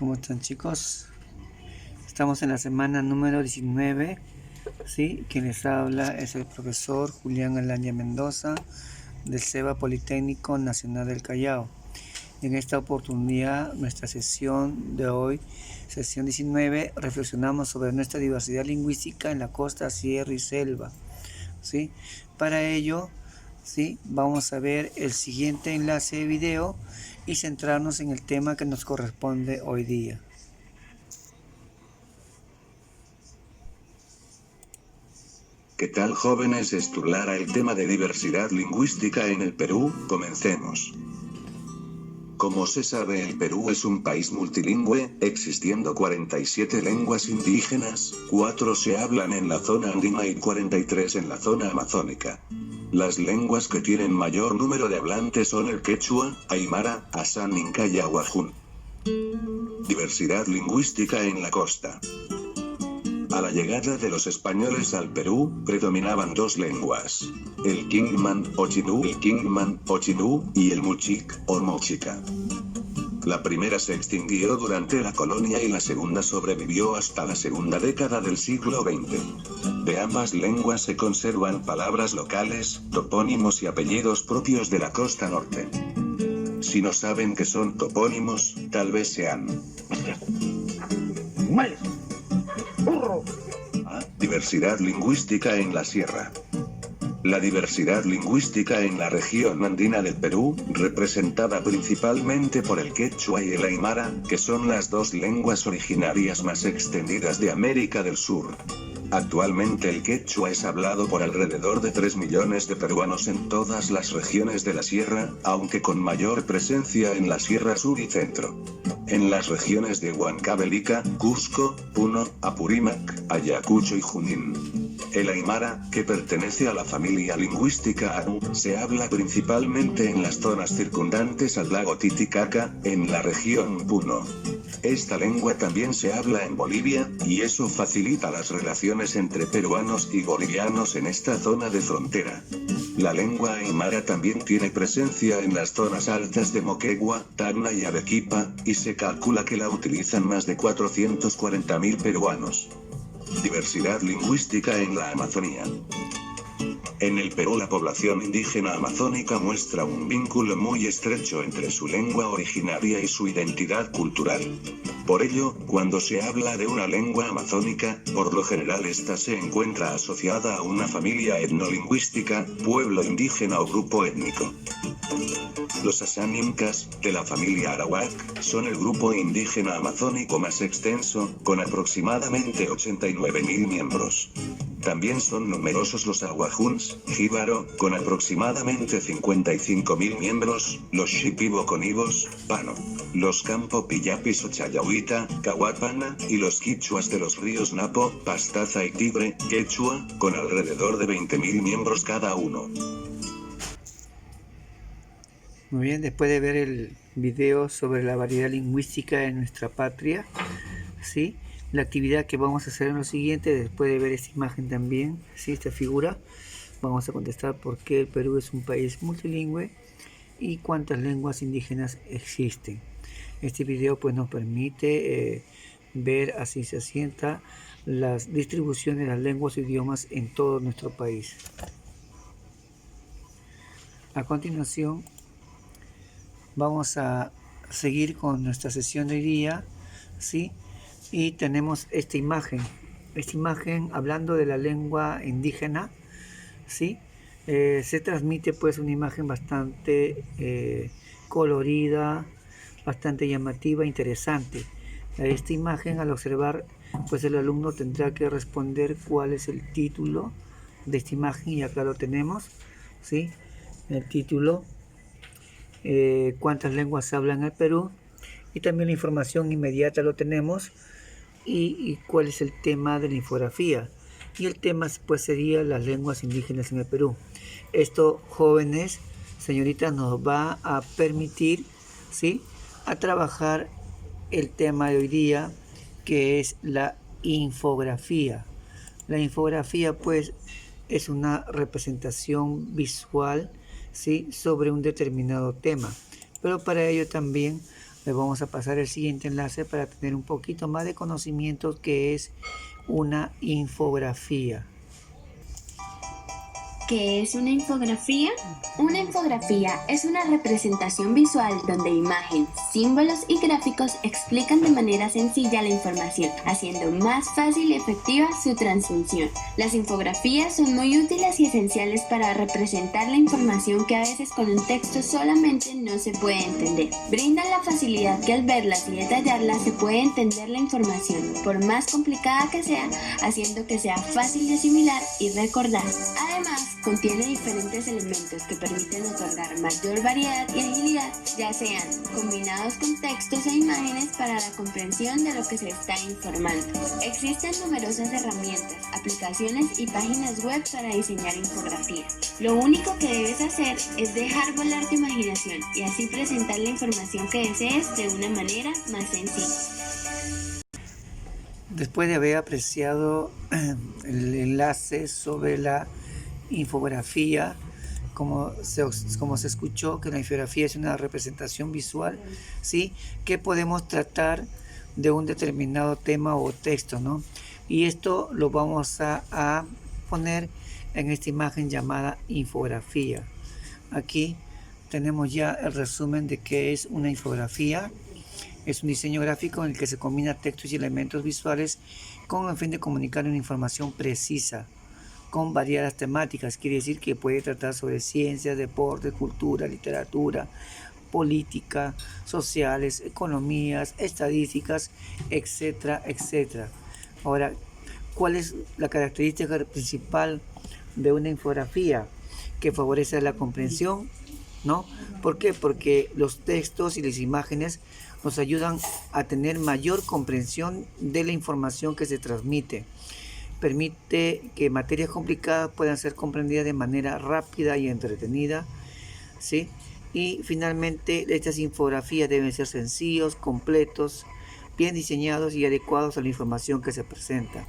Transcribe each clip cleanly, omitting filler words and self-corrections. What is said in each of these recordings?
¿Cómo están, chicos? Estamos en la semana número 19, ¿sí? Quien les habla es el profesor Julián Alaña Mendoza del CEBA Politécnico Nacional del Callao. En esta oportunidad, nuestra sesión de hoy, sesión 19, reflexionamos sobre nuestra diversidad lingüística en la costa, sierra y selva, ¿sí? Para ello, ¿sí?, vamos a ver el siguiente enlace de video y centrarnos en el tema que nos corresponde hoy día. ¿Qué tal, jóvenes? Lara el tema de diversidad lingüística en el Perú. Comencemos. Como se sabe, el Perú es un país multilingüe, existiendo 47 lenguas indígenas, 4 se hablan en la zona andina y 43 en la zona amazónica. Las lenguas que tienen mayor número de hablantes son el quechua, aymara, asán, inca y aguajún. Diversidad lingüística en la costa. A la llegada de los españoles al Perú, predominaban dos lenguas: el Kingman o Chinú y el Muchic o Mochica. La primera se extinguió durante la colonia y la segunda sobrevivió hasta la segunda década del siglo XX. De ambas lenguas se conservan palabras locales, topónimos y apellidos propios de la costa norte. Si no saben qué son topónimos, tal vez sean diversidad lingüística en la sierra. La diversidad lingüística en la región andina del Perú, representada principalmente por el quechua y el aymara, que son las dos lenguas originarias más extendidas de América del Sur. Actualmente el quechua es hablado por alrededor de 3 millones de peruanos en todas las regiones de la sierra, aunque con mayor presencia en la sierra sur y centro. En las regiones de Huancavelica, Cusco, Puno, Apurímac, Ayacucho y Junín. El aymara, que pertenece a la familia lingüística Anu, se habla principalmente en las zonas circundantes al lago Titicaca, en la región Puno. Esta lengua también se habla en Bolivia, y eso facilita las relaciones entre peruanos y bolivianos en esta zona de frontera. La lengua aymara también tiene presencia en las zonas altas de Moquegua, Tacna y Arequipa, y se calcula que la utilizan más de 440.000 peruanos. Diversidad lingüística en la Amazonía. En el Perú la población indígena amazónica muestra un vínculo muy estrecho entre su lengua originaria y su identidad cultural. Por ello, cuando se habla de una lengua amazónica, por lo general esta se encuentra asociada a una familia etnolingüística, pueblo indígena o grupo étnico. Los asánincas, de la familia arawak, son el grupo indígena amazónico más extenso, con aproximadamente 89.000 miembros. También son numerosos los aguajuns, jíbaro, con aproximadamente 55.000 miembros, los shipibo-conibos, pano, los campo pillapis o chayahuita, cahuapana, y los quichuas de los ríos Napo, Pastaza y Tigre, quechua, con alrededor de 20.000 miembros cada uno. Muy bien, después de ver el video sobre la variedad lingüística de nuestra patria, ¿sí?, la actividad que vamos a hacer en lo siguiente, después de ver esta imagen también, ¿sí?, esta figura, vamos a contestar por qué el Perú es un país multilingüe y cuántas lenguas indígenas existen. Este video pues nos permite ver a ciencia cierta las distribuciones de las lenguas e idiomas en todo nuestro país. A continuación vamos a seguir con nuestra sesión de hoy día, ¿sí? Y tenemos esta imagen hablando de la lengua indígena, ¿sí? Se transmite pues una imagen bastante colorida, bastante llamativa, interesante. A esta imagen, al observar, pues el alumno tendrá que responder cuál es el título de esta imagen, y acá lo tenemos, ¿sí? El título, cuántas lenguas se hablan en el Perú, y también la información inmediata lo tenemos, y cuál es el tema de la infografía. Y el tema pues sería las lenguas indígenas en el Perú. Esto, jóvenes, señoritas, nos va a permitir, ¿sí?, a trabajar el tema de hoy día, que es la infografía. La infografía pues es una representación visual, ¿sí?, sobre un determinado tema, pero para ello también Les vamos a pasar el siguiente enlace para tener un poquito más de conocimiento que es una infografía. ¿Qué es una infografía? Una infografía es una representación visual donde imágenes, símbolos y gráficos explican de manera sencilla la información, haciendo más fácil y efectiva su transmisión. Las infografías son muy útiles y esenciales para representar la información que a veces con un texto solamente no se puede entender. Brindan la facilidad que al verlas y detallarlas se puede entender la información, por más complicada que sea, haciendo que sea fácil de asimilar y recordar. Además, contiene diferentes elementos que permiten otorgar mayor variedad y agilidad, ya sean combinados con textos e imágenes para la comprensión de lo que se está informando. Existen numerosas herramientas, aplicaciones y páginas web para diseñar infografías. Lo único que debes hacer es dejar volar tu imaginación y así presentar la información que desees de una manera más sencilla. Después de haber apreciado el enlace sobre la infografía, como se escuchó, que la infografía es una representación visual, ¿sí?, que podemos tratar de un determinado tema o texto, ¿no? Y esto lo vamos a poner en esta imagen llamada infografía. Aquí tenemos ya el resumen de qué es una infografía. Es un diseño gráfico en el que se combina textos y elementos visuales con el fin de comunicar una información precisa con variadas temáticas. Quiere decir que puede tratar sobre ciencias, deportes, cultura, literatura, política, sociales, economías, estadísticas, etcétera, etcétera. Ahora, ¿cuál es la característica principal de una infografía? Que favorece la comprensión, ¿no? ¿Por qué? Porque los textos y las imágenes nos ayudan a tener mayor comprensión de la información que se transmite. Permite que materias complicadas puedan ser comprendidas de manera rápida y entretenida, ¿sí? Y finalmente, estas infografías deben ser sencillos, completos, bien diseñados y adecuados a la información que se presenta.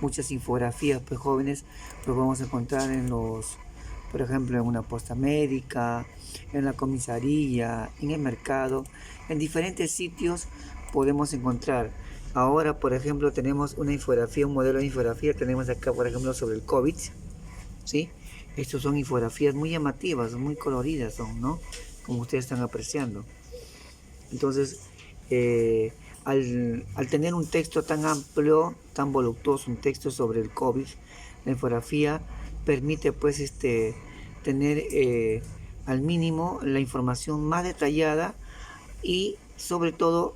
Muchas infografías, pues jóvenes, los vamos a encontrar por ejemplo, en una posta médica, en la comisaría, en el mercado, en diferentes sitios podemos encontrar. Ahora, por ejemplo, tenemos una infografía, un modelo de infografía, tenemos acá, por ejemplo, sobre el COVID, ¿sí? Estos son infografías muy llamativas, muy coloridas son, ¿no? Como ustedes están apreciando. Entonces, al tener un texto tan amplio, tan voluptuoso, un texto sobre el COVID, la infografía permite, pues, tener al mínimo la información más detallada y, sobre todo,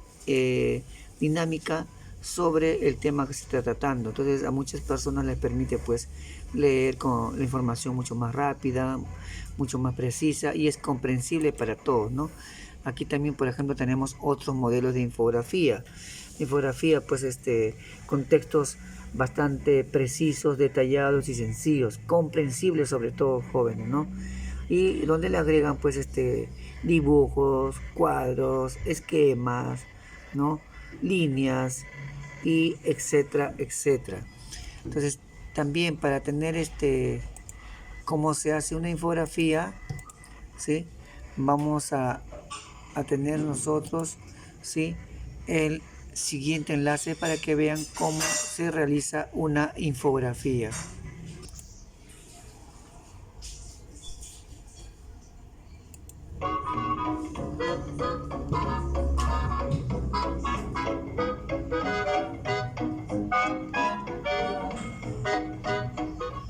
dinámica sobre el tema que se está tratando. Entonces a muchas personas les permite, pues, leer con la información mucho más rápida, mucho más precisa y es comprensible para todos, ¿no? Aquí también, por ejemplo, tenemos otros modelos de infografía. Infografía, pues, con textos bastante precisos, detallados y sencillos, comprensibles sobre todo jóvenes, ¿no? Y donde le agregan, pues, dibujos, cuadros, esquemas, ¿no?, líneas y etcétera, etcétera. Entonces, también para tener cómo se hace una infografía, ¿sí?, vamos a tener nosotros, ¿sí?, el siguiente enlace para que vean cómo se realiza una infografía.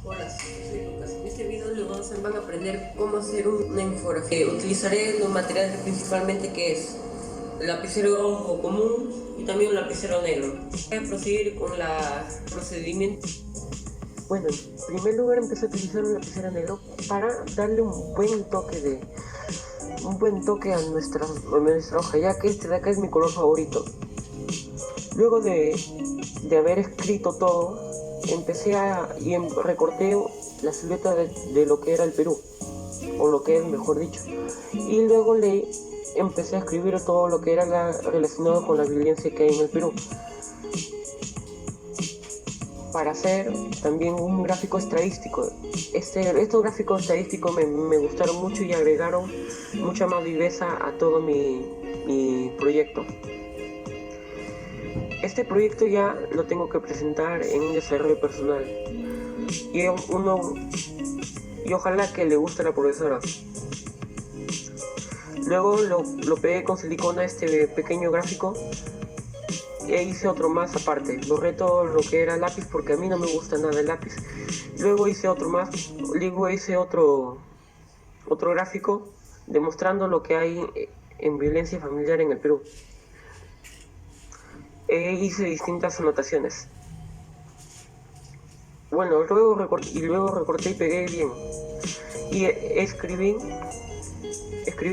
Hola, soy Lucas. En este video van a aprender cómo hacer una infografía. Utilizaré los materiales principalmente que es el lapicero rojo común y también un lapicero negro. Voy a proseguir con el procedimiento. Bueno, en primer lugar empecé a utilizar un lapicero negro para darle un buen toque a nuestra hoja, ya que este de acá es mi color favorito. Luego de haber escrito todo, recorté la silueta de lo que era el Perú, o lo que es, mejor dicho, y luego empecé a escribir todo lo que era relacionado con la violencia que hay en el Perú, para hacer también un gráfico estadístico. Estos gráficos estadísticos me gustaron mucho y agregaron mucha más viveza a todo mi mi proyecto. Este proyecto ya lo tengo que presentar en un desarrollo personal y ojalá que le guste a la profesora. Luego lo pegué con silicona, este pequeño gráfico, e hice otro más aparte. Borré todo lo que era lápiz porque a mí no me gusta nada el lápiz. Luego hice otro más, luego hice otro gráfico demostrando lo que hay en violencia familiar en el Perú. Hice distintas anotaciones. Bueno, luego recorté y pegué bien. Y escribí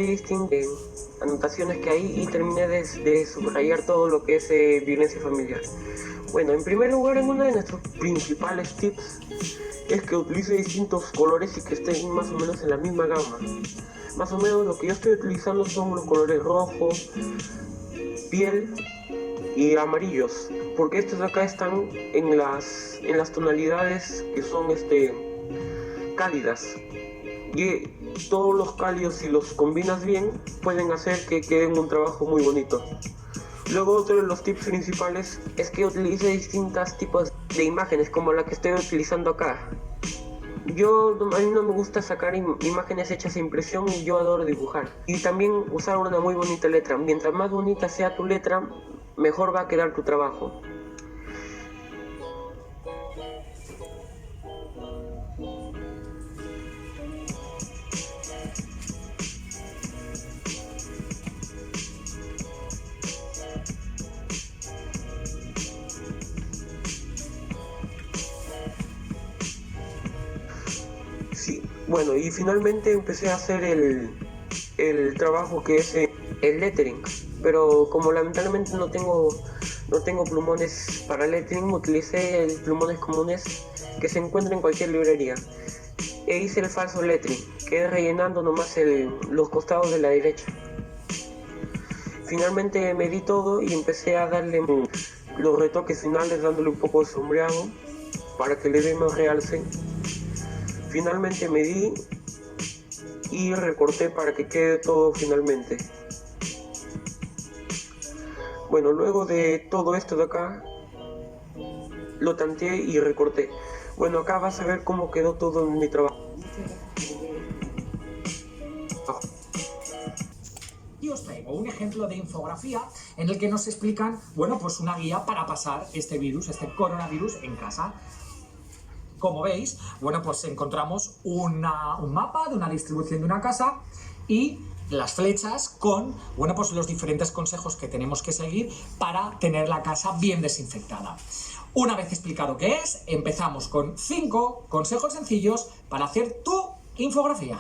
distintas anotaciones que hay y terminé de subrayar todo lo que es violencia familiar. Bueno, en primer lugar, en uno de nuestros principales tips es que utilice distintos colores y que estén más o menos en la misma gama. Más o menos lo que yo estoy utilizando son los colores rojo, piel y amarillos, porque estos de acá están en las tonalidades que son cálidas, y todos los cálidos, si los combinas bien, pueden hacer que queden un trabajo muy bonito. Luego, otro de los tips principales es que utilice distintos tipos de imágenes, como la que estoy utilizando acá. A mí no me gusta sacar imágenes hechas a impresión, y yo adoro dibujar. Y también usar una muy bonita letra. Mientras más bonita sea tu letra, mejor va a quedar tu trabajo. Sí, bueno, y finalmente empecé a hacer el trabajo que es el lettering, pero como lamentablemente no tengo plumones para lettering, utilicé plumones comunes que se encuentran en cualquier librería e hice el falso lettering, que es rellenando nomás los costados de la derecha. Finalmente medí todo y empecé a darle los retoques finales, dándole un poco de sombreado para que le dé más realce. Finalmente medí y recorté para que quede todo finalmente. Bueno, luego de todo esto de acá, lo tanteé y recorté. Bueno, acá vas a ver cómo quedó todo en mi trabajo. Y os traigo un ejemplo de infografía en el que nos explican, bueno, pues una guía para pasar este coronavirus en casa. Como veis, bueno, pues encontramos un mapa de una distribución de una casa y las flechas con, bueno, pues los diferentes consejos que tenemos que seguir para tener la casa bien desinfectada. Una vez explicado qué es, empezamos con 5 consejos sencillos para hacer tu infografía.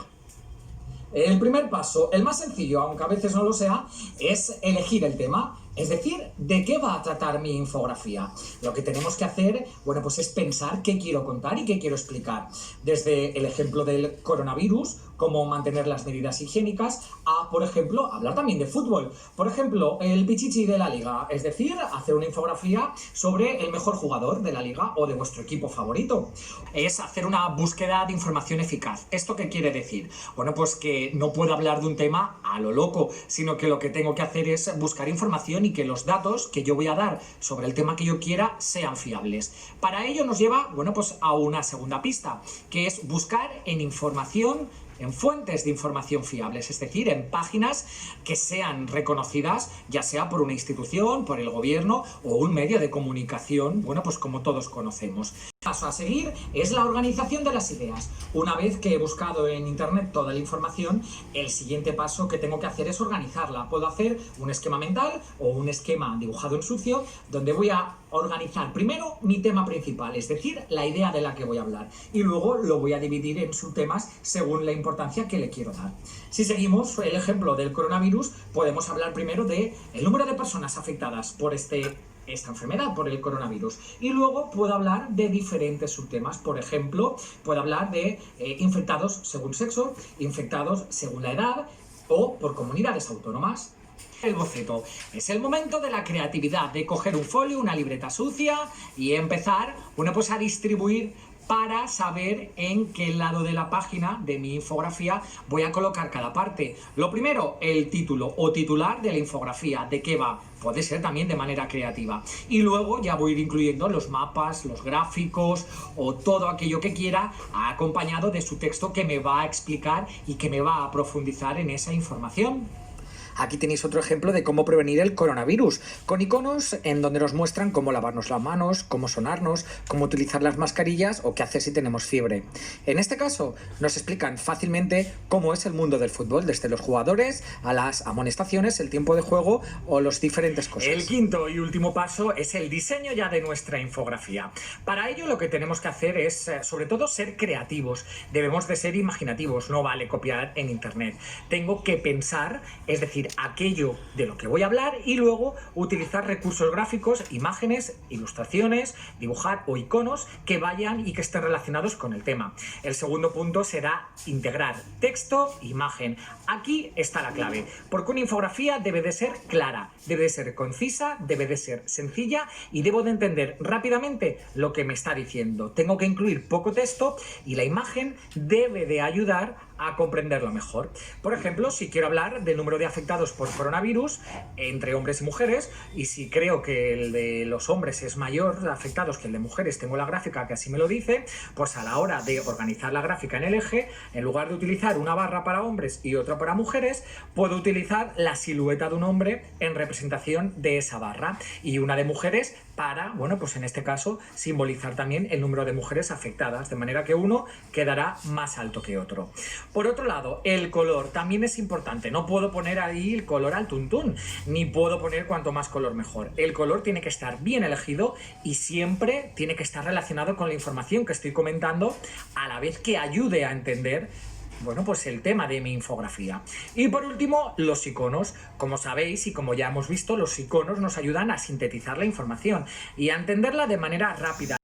El primer paso, el más sencillo, aunque a veces no lo sea, es elegir el tema. Es decir, ¿de qué va a tratar mi infografía? Lo que tenemos que hacer, bueno, pues es pensar qué quiero contar y qué quiero explicar. Desde el ejemplo del coronavirus, cómo mantener las medidas higiénicas, a, por ejemplo, hablar también de fútbol. Por ejemplo, el pichichi de la liga, es decir, hacer una infografía sobre el mejor jugador de la liga o de vuestro equipo favorito. Es hacer una búsqueda de información eficaz. ¿Esto qué quiere decir? Bueno, pues que no puedo hablar de un tema a lo loco, sino que lo que tengo que hacer es buscar información y que los datos que yo voy a dar sobre el tema que yo quiera sean fiables. Para ello nos lleva, bueno, pues a una segunda pista, que es buscar en información, en fuentes de información fiables, es decir, en páginas que sean reconocidas, ya sea por una institución, por el gobierno o un medio de comunicación, bueno, pues como todos conocemos. El paso a seguir es la organización de las ideas. Una vez que he buscado en internet toda la información, el siguiente paso que tengo que hacer es organizarla. Puedo hacer un esquema mental o un esquema dibujado en sucio, donde voy a organizar primero mi tema principal, es decir, la idea de la que voy a hablar, y luego lo voy a dividir en subtemas según la importancia que le quiero dar. Si seguimos el ejemplo del coronavirus, podemos hablar primero de el número de personas afectadas por esta enfermedad, por el coronavirus, y luego puedo hablar de diferentes subtemas. Por ejemplo, puedo hablar de infectados según sexo, infectados según la edad o por comunidades autónomas. El boceto. Es el momento de la creatividad, de coger un folio, una libreta sucia y empezar, bueno, pues a distribuir para saber en qué lado de la página de mi infografía voy a colocar cada parte. Lo primero, el título o titular de la infografía, de qué va. Puede ser también de manera creativa. Y luego ya voy a ir incluyendo los mapas, los gráficos o todo aquello que quiera, acompañado de su texto que me va a explicar y que me va a profundizar en esa información. Aquí tenéis otro ejemplo de cómo prevenir el coronavirus, con iconos en donde nos muestran cómo lavarnos las manos, cómo sonarnos, cómo utilizar las mascarillas o qué hacer si tenemos fiebre. En este caso, nos explican fácilmente cómo es el mundo del fútbol, desde los jugadores a las amonestaciones, el tiempo de juego o las diferentes cosas. El quinto y último paso es el diseño ya de nuestra infografía. Para ello lo que tenemos que hacer es, sobre todo, ser creativos. Debemos de ser imaginativos, no vale copiar en internet. Tengo que pensar, es decir, aquello de lo que voy a hablar y luego utilizar recursos gráficos, imágenes, ilustraciones, dibujar o iconos que vayan y que estén relacionados con el tema. El segundo punto será integrar texto e imagen. Aquí está la clave, porque una infografía debe de ser clara, debe de ser concisa, debe de ser sencilla y debo de entender rápidamente lo que me está diciendo. Tengo que incluir poco texto y la imagen debe de ayudar a comprenderlo mejor. Por ejemplo, si quiero hablar del número de afectados por coronavirus entre hombres y mujeres, y si creo que el de los hombres es mayor afectados que el de mujeres, tengo la gráfica que así me lo dice, pues a la hora de organizar la gráfica en el eje, en lugar de utilizar una barra para hombres y otra para mujeres, puedo utilizar la silueta de un hombre en representación de esa barra y una de mujeres para, bueno, pues en este caso simbolizar también el número de mujeres afectadas, de manera que uno quedará más alto que otro. Por otro lado, el color también es importante. No puedo poner ahí el color al tuntún, ni puedo poner cuanto más color mejor. El color tiene que estar bien elegido y siempre tiene que estar relacionado con la información que estoy comentando, a la vez que ayude a entender, bueno, pues el tema de mi infografía. Y por último, los iconos. Como sabéis y como ya hemos visto, los iconos nos ayudan a sintetizar la información y a entenderla de manera rápida.